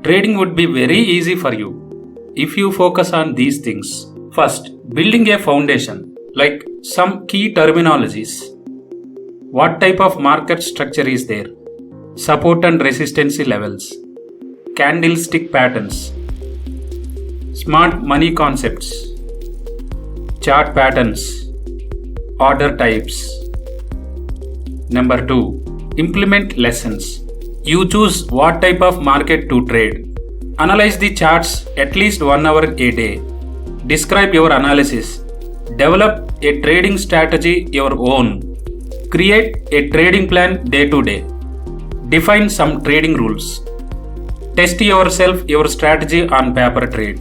Trading would be very easy for you if you focus on these things. First, building a foundation, like some key terminologies. What type of market structure is there? Support and resistance levels, candlestick patterns, smart money concepts, chart patterns, order types. Number 2. Implement lessons. You choose what type of market to trade. Analyze the charts at least 1 hour a day. Describe your analysis. Develop a trading strategy your own. Create a trading plan day to day. Define some trading rules. Test your strategy on paper trade.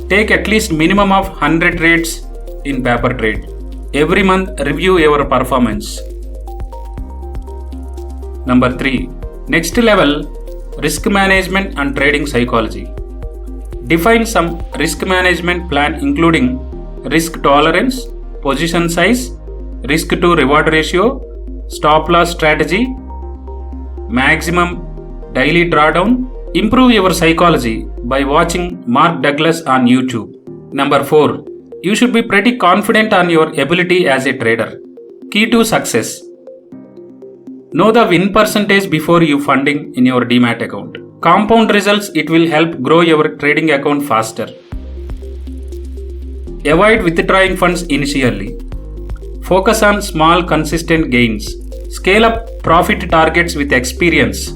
Take at least minimum of 100 trades in paper trade. Every month review your performance. Number 3. Next level, risk management and trading psychology. Define some risk management plan including risk tolerance, position size, risk to reward ratio, stop loss strategy, maximum daily drawdown. Improve your psychology by watching Mark Douglas on YouTube. Number 4. You should be pretty confident on your ability as a trader. Key to success. Know the win percentage before you funding in your Dmat account. Compound results, it will help grow your trading account faster. Avoid withdrawing funds initially. Focus on small consistent gains. Scale up profit targets with experience.